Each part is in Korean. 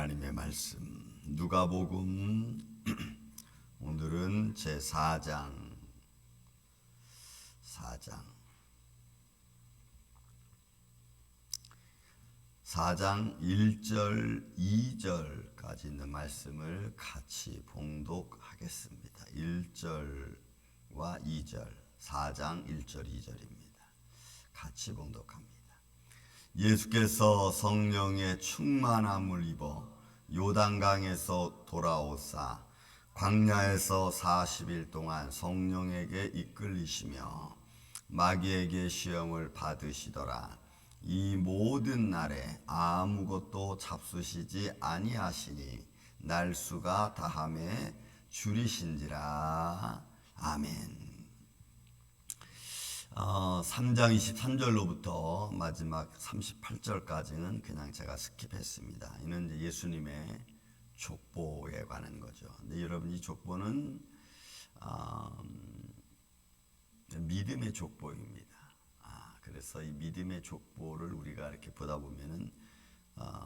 하나님의 말씀 누가복음 오늘은 제 4장 1절 2절까지 있는 말씀을 같이 봉독하겠습니다. 1절과 2절 4장 1절 2절입니다. 같이 봉독합니다. 예수께서 성령의 충만함을 입어 요단강에서 돌아오사 광야에서 40일 동안 성령에게 이끌리시며 마귀에게 시험을 받으시더라. 이 모든 날에 아무것도 잡수시지 아니하시니 날수가 다함에 줄이신지라. 아멘. 3장 23절로부터 마지막 38절까지는 그냥 제가 스킵했습니다. 이는 이제 예수님의 족보에 관한 거죠. 근데 여러분, 이 족보는 믿음의 족보입니다. 그래서 이 믿음의 족보를 우리가 이렇게 보다 보면은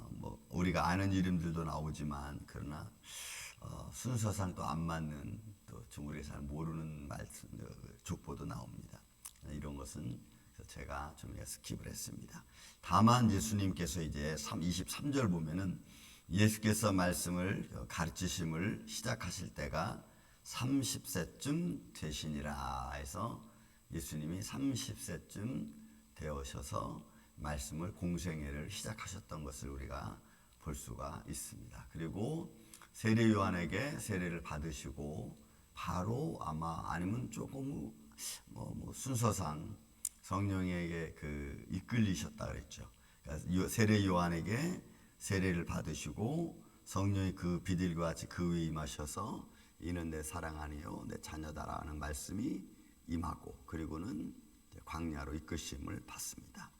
뭐 우리가 아는 이름들도 나오지만 그러나 순서상 또 안 맞는 또 좀 우리가 잘 모르는 말씀 족보도 나옵니다. 이런 것은 제가 좀 스킵을 했습니다. 다만 예수님께서 이제 23절 보면은 예수께서 말씀을 가르치심을 시작하실 때가 30세쯤 되시니라 해서 예수님이 30세쯤 되어셔서 말씀을 공생애를 시작하셨던 것을 우리가 볼 수가 있습니다. 그리고 세례 요한에게 세례를 받으시고 바로 아니면 조금 순서상 성령에게 이끌리셨다 그랬죠. 그러니까 세례 요한에게 세례를 받으시고 성령이 그 비둘기와 같이 그 위에 임하셔서 이는 내 사랑 아니요 내 자녀다라는 말씀이 임하고 그리고는 광야로 이끄심을 받습니다.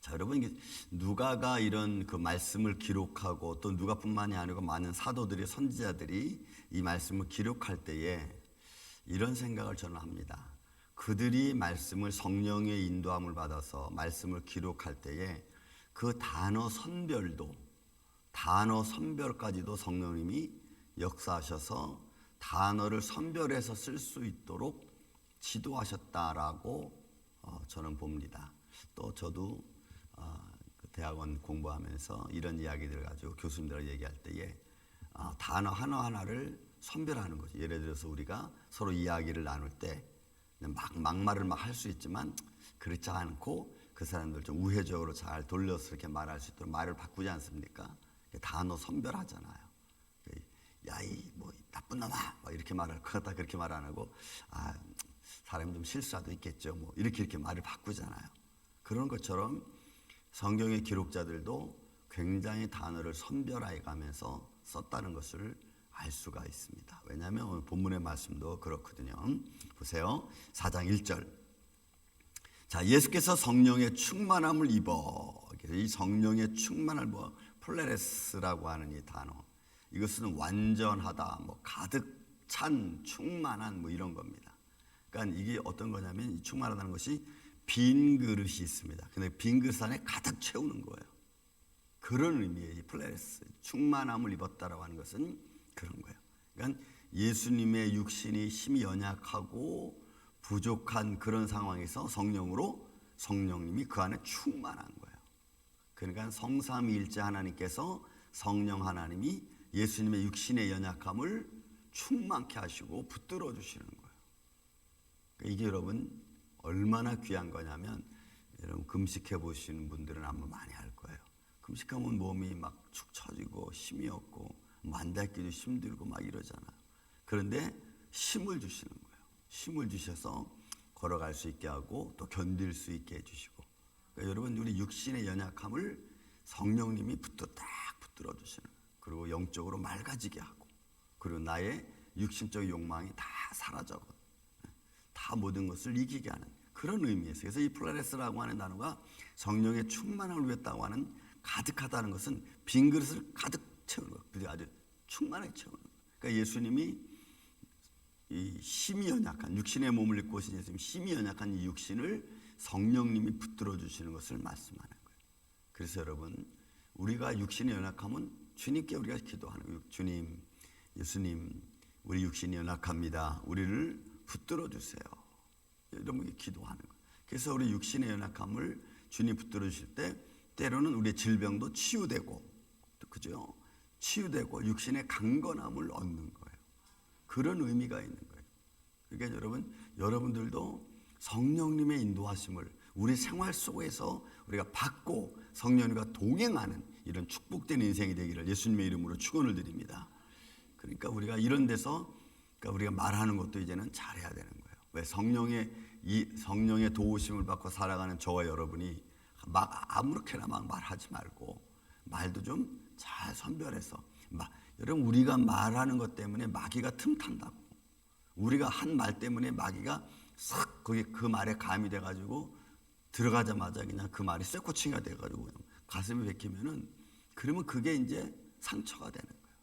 자, 여러분, 이게 누가가 이런 그 말씀을 기록하고 또 누가뿐만이 아니고 많은 사도들이 선지자들이 이 말씀을 기록할 때에 이런 생각을 저는 합니다. 그들이 말씀을 성령의 인도함을 받아서 말씀을 기록할 때에 그 단어 선별까지도 성령님이 역사하셔서 단어를 선별해서 쓸 수 있도록 지도하셨다라고 저는 봅니다. 또 저도 대학원 공부하면서 이런 이야기들을 가지고 교수님들하고 얘기할 때에 단어 하나하나를 선별하는 거죠. 예를 들어서 우리가 서로 이야기를 나눌 때 막말을 할 수 있지만 그렇지 않고 그 사람들 좀 우회적으로 잘 돌려서 이렇게 말할 수 있도록 말을 바꾸지 않습니까? 단어 선별하잖아요. 야, 이 나쁜 놈아 이렇게 말할 것 같다 그렇게 말 안 하고 사람이 좀 실수도 있겠죠. 이렇게 말을 바꾸잖아요. 그런 것처럼 성경의 기록자들도 굉장히 단어를 선별해 가면서 썼다는 것을 알 수가 있습니다. 왜냐하면 오늘 본문의 말씀도 그렇거든요. 보세요. 4장 1절. 자, 예수께서 성령의 충만함을 입어. 이 성령의 충만을 플레레스라고 하는 이 단어. 이것은 완전하다, 가득 찬, 충만한 이런 겁니다. 그러니까 이게 어떤 거냐면 이 충만하다는 것이 빈 그릇이 있습니다. 근데 빈 그릇 안에 가득 채우는 거예요. 그런 의미의 이 플레레스, 충만함을 입었다라고 하는 것은 그런 거예요. 그러니까 예수님의 육신이 심히 연약하고 부족한 그런 상황에서 성령님이 그 안에 충만한 거예요. 그러니까 성삼위일체 하나님께서 성령 하나님이 예수님의 육신의 연약함을 충만케 하시고 붙들어 주시는 거예요. 그러니까 이게 여러분 얼마나 귀한 거냐면 여러분 금식해 보시는 분들은 아마 많이 알 거예요. 금식하면 몸이 축 처지고 힘이 없고 앉아있기도 힘들고 이러잖아요. 그런데 힘을 주시는 거예요. 힘을 주셔서 걸어갈 수 있게 하고 또 견딜 수 있게 해주시고. 그러니까 여러분 우리 육신의 연약함을 성령님이 딱 붙들어 주시는 거예요. 그리고 영적으로 맑아지게 하고 그리고 나의 육신적 욕망이 다 사라져고 다 모든 것을 이기게 하는 그런 의미에서 그래서 이 플레레스라고 하는 단어가 성령의 충만함을 위했다고 하는 가득하다는 것은 빈 그릇을 가득 채우는 거예요. 아주 충만하게 채우는 거예요. 그러니까 예수님이 이 힘이 연약한 육신의 몸을 입고 오신 예수님 힘이 연약한 이 육신을 성령님이 붙들어 주시는 것을 말씀하는 거예요. 그래서 여러분 우리가 육신이 연약하면 주님께 우리가 기도하는 거예요. 주님, 예수님, 우리 육신이 연약합니다. 우리를 붙들어 주세요. 이런 게 기도하는 거예요. 그래서 우리 육신의 연약함을 주님 붙들어 주실 때 때로는 우리의 질병도 치유되고, 그죠? 치유되고 육신의 강건함을 얻는 거예요. 그런 의미가 있는 거예요. 그러니까 여러분들도 성령님의 인도하심을 우리 생활 속에서 우리가 받고 성령님과 동행하는 이런 축복된 인생이 되기를 예수님의 이름으로 축원을 드립니다. 그러니까 우리가 이런 데서 우리가 말하는 것도 이제는 잘해야 되는 거예요. 왜 성령의 도우심을 받고 살아가는 저와 여러분이 막 아무렇게나 막 말하지 말고 말도 좀 잘 선별해서 여러분 우리가 말하는 것 때문에 마귀가 틈탄다고. 우리가 한 말 때문에 마귀가 싹 거기 그 말에 감이 돼가지고 들어가자마자 그냥 그 말이 쇠꼬치가 돼가지고 가슴에 박히면은 그러면 그게 이제 상처가 되는 거예요.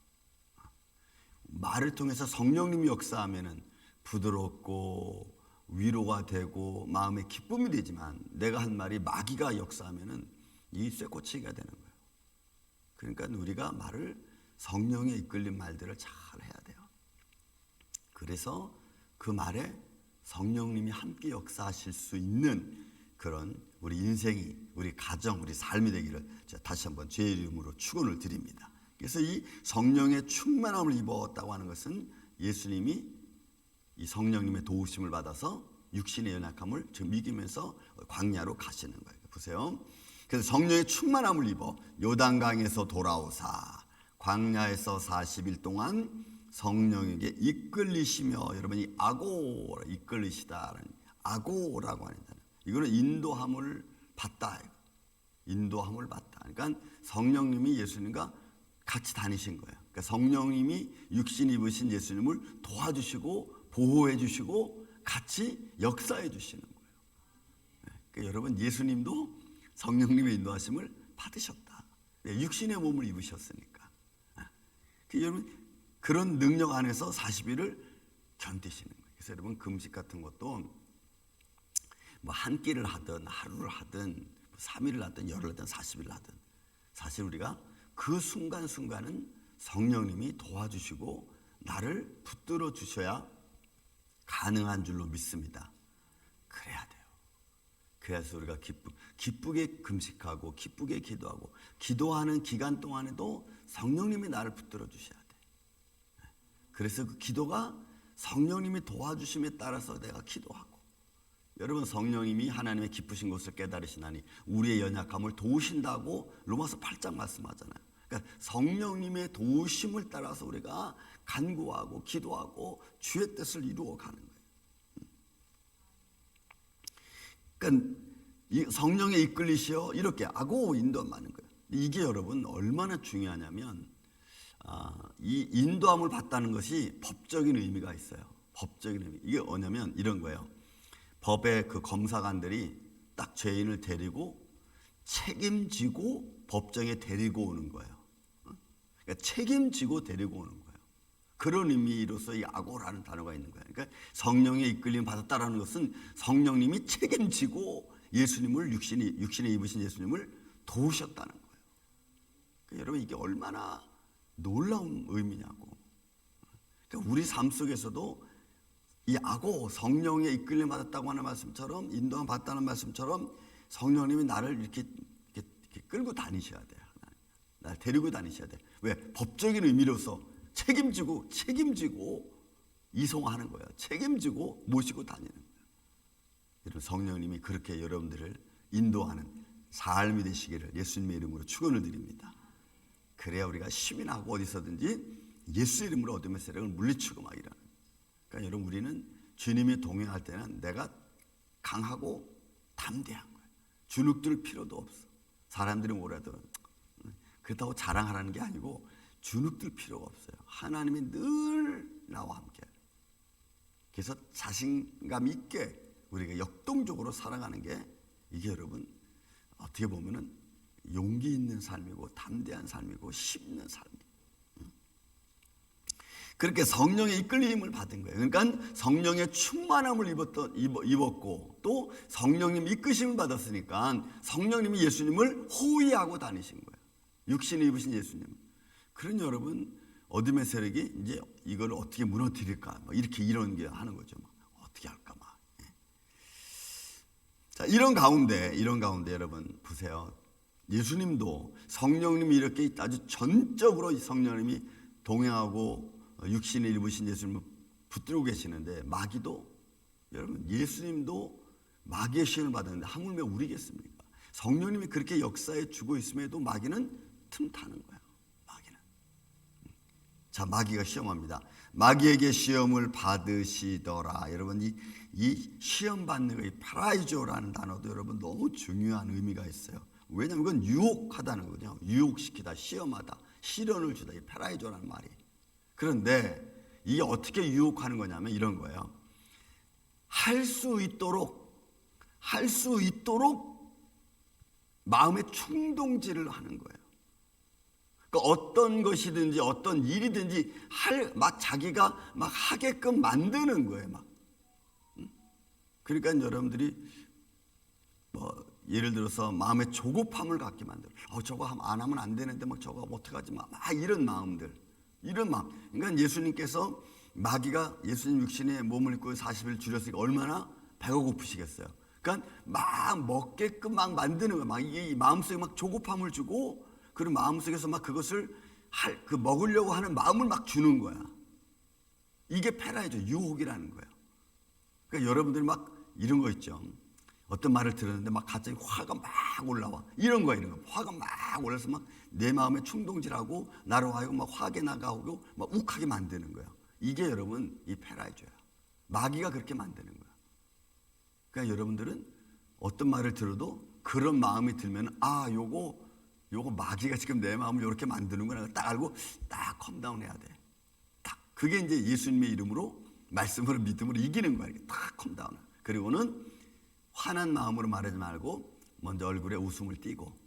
말을 통해서 성령님이 역사하면은 부드럽고 위로가 되고 마음에 기쁨이 되지만 내가 한 말이 마귀가 역사하면은 이 쇠꼬치가 되는 거예요. 그러니까 우리가 말을 성령에 이끌린 말들을 잘 해야 돼요. 그래서 그 말에 성령님이 함께 역사하실 수 있는 그런 우리 인생이, 우리 가정, 우리 삶이 되기를 제가 다시 한번 제 이름으로 축원을 드립니다. 그래서 이 성령의 충만함을 입었다고 하는 것은 예수님이 이 성령님의 도우심을 받아서 육신의 연약함을 지금 이기면서 광야로 가시는 거예요. 보세요. 그래서 성령의 충만함을 입어 요단강에서 돌아오사 광야에서 40일 동안 성령에게 이끌리시며, 여러분이 아고 이끌리시다라는 아고라고 하는 단어. 이거는 인도함을 받다. 인도함을 받다. 그러니까 성령님이 예수님과 같이 다니신 거예요. 그러니까 성령님이 육신 입으신 예수님을 도와주시고 보호해 주시고 같이 역사해 주시는 거예요. 그러니까 여러분 예수님도 성령님의 인도하심을 받으셨다. 육신의 몸을 입으셨으니까. 여러분 그런 능력 안에서 40일을 견디시는 거예요. 그래서 여러분 금식 같은 것도 뭐 한 끼를 하든 하루를 하든 3일을 하든 열흘을 하든 40일을 하든 사실 우리가 그 순간순간은 성령님이 도와주시고 나를 붙들어 주셔야 가능한 줄로 믿습니다. 그래야 돼요. 그래서 우리가 기쁘게 금식하고 기쁘게 기도하고 기도하는 기간 동안에도 성령님이 나를 붙들어 주셔야 돼. 그래서 그 기도가 성령님이 도와주심에 따라서 내가 기도하고, 여러분 성령님이 하나님의 기쁘신 것을 깨달으시나니 우리의 연약함을 도우신다고 로마서 8장 말씀하잖아요. 그러니까 성령님의 도우심을 따라서 우리가 간구하고 기도하고 주의 뜻을 이루어 가는 거예요. 그러니까 이 성령에 이끌리시어 이렇게 하고 인도하는 거예요. 이게 여러분 얼마나 중요하냐면 이 인도함을 받다는 것이 법적인 의미가 있어요. 법적인 의미. 이게 뭐냐면 이런 거예요. 법의 그 검사관들이 딱 죄인을 데리고 책임지고 법정에 데리고 오는 거예요. 그러니까 책임지고 데리고 오는 거예요. 그런 의미로서 이 아고라는 단어가 있는 거예요. 그러니까 성령의 이끌림 받았다라는 것은 성령님이 책임지고 예수님을 육신에 입으신 예수님을 도우셨다는 거예요. 그러니까 여러분 이게 얼마나 놀라운 의미냐고. 그러니까 우리 삶 속에서도 이 아고 성령의 이끌림 받았다고 하는 말씀처럼 인도함 받았다는 말씀처럼 성령님이 나를 이렇게 끌고 다니셔야 돼요. 나를 데리고 다니셔야 돼. 왜? 법적인 의미로서 책임지고 이송하는 거예요. 책임지고 모시고 다니는 거예요. 여러분 성령님이 그렇게 여러분들을 인도하는 삶이 되시기를 예수님의 이름으로 축원을 드립니다. 그래야 우리가 시민하고 어디서든지 예수 이름으로 어둠의 세력을 물리치고 막 이러는. 그러니까 여러분 우리는 주님이 동행할 때는 내가 강하고 담대한 거예요. 주눅들 필요도 없어. 사람들이 뭐라도 그렇다고 자랑하라는 게 아니고 주눅들 필요가 없어요. 하나님이 늘 나와 함께. 그래서 자신감 있게 우리가 역동적으로 살아가는 게 이게 여러분 어떻게 보면은 용기 있는 삶이고 담대한 삶이고 힘있는 삶이에요. 그렇게 성령의 이끌림을 받은 거예요. 그러니까 성령의 충만함을 입었고 또 성령님 이끄심을 받았으니까 성령님이 예수님을 호위하고 다니신 거예요. 육신을 입으신 예수님. 그런 여러분 어둠의 세력이 이제 이걸 어떻게 무너뜨릴까 이렇게 이런 게 하는 거죠. 어떻게 할까 막. 자, 이런 가운데 여러분 보세요. 예수님도 성령님이 이렇게 아주 전적으로 성령님이 동행하고 육신을 입으신 예수님을 붙들고 계시는데 마귀도 여러분 예수님도 마귀의 시험을 받았는데 하물며 우리겠습니까? 성령님이 그렇게 역사에 주고 있음에도 마귀는 틈타는 거예요. 마귀는. 자, 마귀가 시험합니다. 마귀에게 시험을 받으시더라. 여러분 이 시험 받는 거, 이 파라이조라는 단어도 여러분 너무 중요한 의미가 있어요. 왜냐하면 그건 유혹하다는 거거든요. 유혹시키다, 시험하다, 시련을 주다. 이 파라이조라는 말이. 그런데 이게 어떻게 유혹하는 거냐면 이런 거예요. 할 수 있도록 마음의 충동질을 하는 거예요. 그러니까 어떤 것이든지 어떤 일이든지 막 자기가 막 하게끔 만드는 거예요. 막. 그러니까 여러분들이 예를 들어서 마음의 조급함을 갖게 만들어. 저거 안 하면 안 되는데 막 저거 어떡하지 막 이런 마음들. 이런 마음. 그러니까 예수님께서 마귀가 예수님 육신에 몸을 입고 40일 줄였으니까 얼마나 배가 고프시겠어요. 그러니까 막 먹게끔 막 만드는 거예요. 막 이 마음속에 막 조급함을 주고 그런 마음속에서 막 그것을 먹으려고 하는 마음을 막 주는 거야. 이게 페라이죠. 유혹이라는 거예요. 그러니까 여러분들이 막 이런 거 있죠. 어떤 말을 들었는데 막 갑자기 화가 막 올라와. 이런 거. 화가 막 올라서 막 내 마음에 충동질하고 나로 하여금 막 화게 나가고 막 욱하게 만드는 거예요. 이게 여러분 이 페라이조야. 마귀가 그렇게 만드는 거야. 그러니까 여러분들은 어떤 말을 들어도 그런 마음이 들면 요거 마귀가 지금 내 마음을 이렇게 만드는구나 딱 알고 딱 컴다운 해야 돼. 딱 그게 이제 예수님의 이름으로 말씀으로 믿음으로 이기는 거야. 이렇게 딱 컴다운. 그리고는 화난 마음으로 말하지 말고 먼저 얼굴에 웃음을 띠고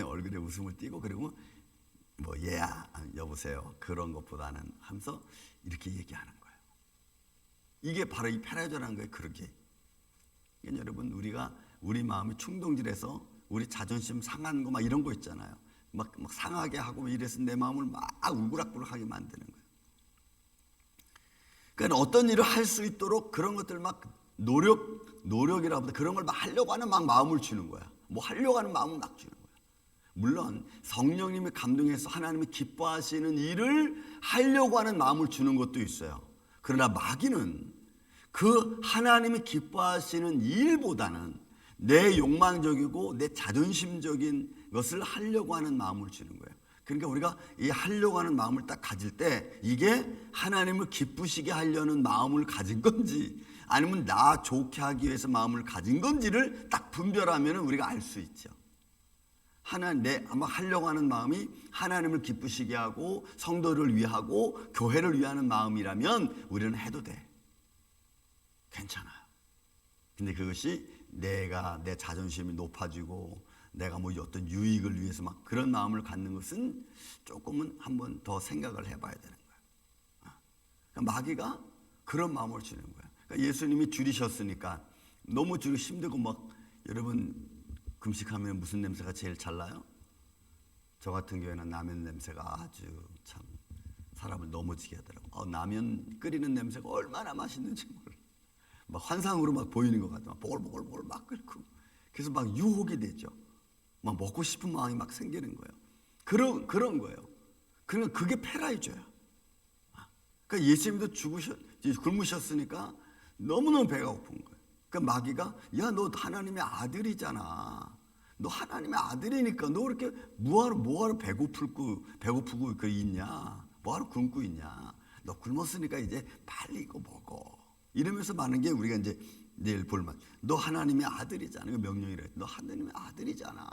얼굴에 웃음을 띠고 그리고 얘야 여보세요 그런 것보다는 하면서 이렇게 얘기하는 거예요. 이게 바로 이 페라이조라는 거예요. 그렇게. 그러니까 여러분 우리 마음이 충동질해서 우리 자존심 상한 거 막 이런 거 있잖아요. 막 상하게 하고 이래서 내 마음을 막 울그락불락하게 만드는 거예요. 그러니까 어떤 일을 할 수 있도록 그런 것들 막 노력이라보다 그런 걸 막 하려고 하는 막 마음을 주는 거야. 하려고 하는 마음을 막 주는 거야. 물론 성령님이 감동해서 하나님이 기뻐하시는 일을 하려고 하는 마음을 주는 것도 있어요. 그러나 마귀는 그 하나님이 기뻐하시는 일보다는 내 욕망적이고 내 자존심적인 것을 하려고 하는 마음을 주는 거예요. 그러니까 우리가 이 하려고 하는 마음을 딱 가질 때 이게 하나님을 기쁘시게 하려는 마음을 가진 건지 아니면 나 좋게 하기 위해서 마음을 가진 건지를 딱 분별하면 우리가 알 수 있죠. 아마 하려고 하는 마음이 하나님을 기쁘시게 하고 성도를 위하고 교회를 위하는 마음이라면 우리는 해도 돼. 괜찮아요. 근데 그것이 내 자존심이 높아지고 내가 어떤 유익을 위해서 막 그런 마음을 갖는 것은 조금은 한번 더 생각을 해봐야 되는 거예요. 그러니까 마귀가 그런 마음을 주는 거예요. 그러니까 예수님이 줄이셨으니까 너무 줄이 힘들고 여러분 금식하면 무슨 냄새가 제일 잘 나요? 저 같은 경우에는 라면 냄새가 아주 참 사람을 넘어지게 하더라고요. 라면 끓이는 냄새가 얼마나 맛있는지 몰라. 환상으로 보이는 것 같아. 보글보글 막 끓고. 그래서 유혹이 되죠. 먹고 싶은 마음이 생기는 거예요. 그런 거예요. 그러니까 그게 페라이조야. 그러니까 예수님도 굶으셨으니까 너무너무 배가 고픈 거예요. 그러니까 마귀가 너 하나님의 아들이잖아. 너 하나님의 아들이니까 너 이렇게 뭐하러 배고프고 있냐? 뭐하러 굶고 있냐? 너 굶었으니까 이제 빨리 이거 먹어. 이러면서 많은 게 우리가 이제 내일 볼만. 너 하나님의 아들이잖아. 그 명령이래. 너 하나님의 아들이잖아.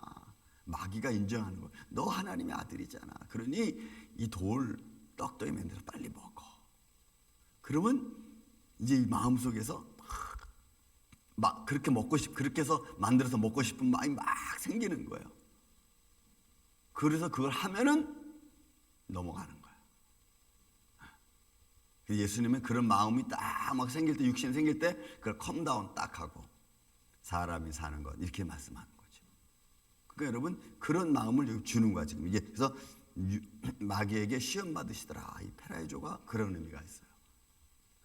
마귀가 인정하는 거야. 너 하나님의 아들이잖아. 그러니 이 돌 떡덩이 만들어서 빨리 먹어. 그러면 이제 이 마음속에서 그렇게 해서 만들어서 먹고 싶은 마음이 막 생기는 거예요. 그래서 그걸 하면은 넘어가는 거예요. 예수님은 그런 마음이 딱 생길 때, 육신 생길 때 그걸 컴다운 딱 하고 사람이 사는 것 이렇게 말씀하는 거죠. 그러니까 여러분 그런 마음을 주는 거야 지금. 이게 그래서 마귀에게 시험 받으시더라. 이 페라이조가 그런 의미가 있어요.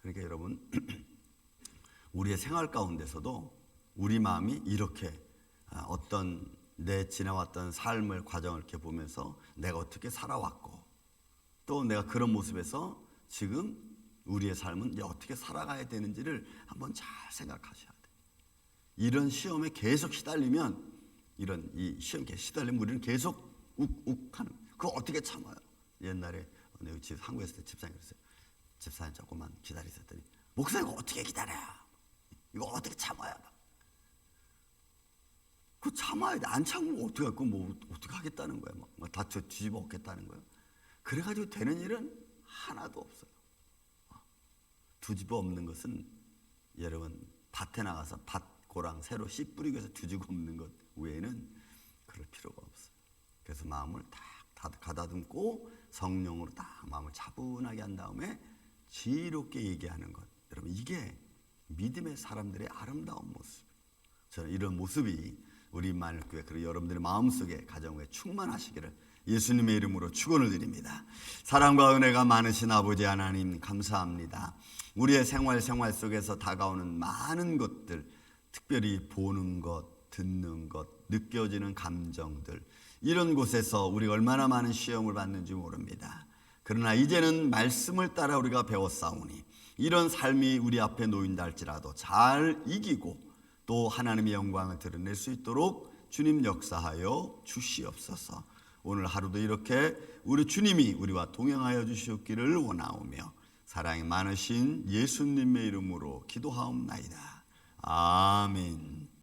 그러니까 여러분 우리의 생활 가운데서도 우리 마음이 이렇게 어떤 내 지나왔던 삶을 과정을 이렇게 보면서 내가 어떻게 살아왔고 또 내가 그런 모습에서 지금 우리의 삶은 이제 어떻게 살아가야 되는지를 한번 잘 생각하셔야 돼요. 이런 시험에 계속 시달리면 이런 이 시험에 시달리면 우리는 계속 욱욱하는 그거 어떻게 참아요? 옛날에 한국에 있을 때 집사님 그랬어요. 집사님 조금만 기다리셨더니 목사님 이거 어떻게 기다려요? 이거 어떻게 참아요? 그 참아야 돼. 안 참으면 어떻게 할 거야? 뭐 어떻게 하겠다는 거야? 막 다 뒤집어 엎겠다는 거야. 그래가지고 되는 일은 하나도 없어요. 뒤집어 엎는 것은 여러분 밭에 나가서 밭고랑 새로 씨 뿌리고 해서 뒤집어 엎는 것 외에는 그럴 필요가 없어요. 그래서 마음을 딱 가다듬고 성령으로 딱 마음을 차분하게 한 다음에 지혜롭게 얘기하는 것. 여러분 이게 믿음의 사람들의 아름다운 모습. 저는 이런 모습이 우리 만일교회 그리고 여러분들의 마음속에 가정에 충만하시기를 예수님의 이름으로 축원을 드립니다. 사랑과 은혜가 많으신 아버지 하나님 감사합니다. 우리의 생활 속에서 다가오는 많은 것들, 특별히 보는 것, 듣는 것, 느껴지는 감정들, 이런 곳에서 우리가 얼마나 많은 시험을 받는지 모릅니다. 그러나 이제는 말씀을 따라 우리가 배웠사오니 이런 삶이 우리 앞에 놓인다 할지라도 잘 이기고 또 하나님의 영광을 드러낼 수 있도록 주님 역사하여 주시옵소서. 오늘 하루도 이렇게 우리 주님이 우리와 동행하여 주시옵기를 원하오며 사랑이 많으신 예수님의 이름으로 기도하옵나이다. 아멘.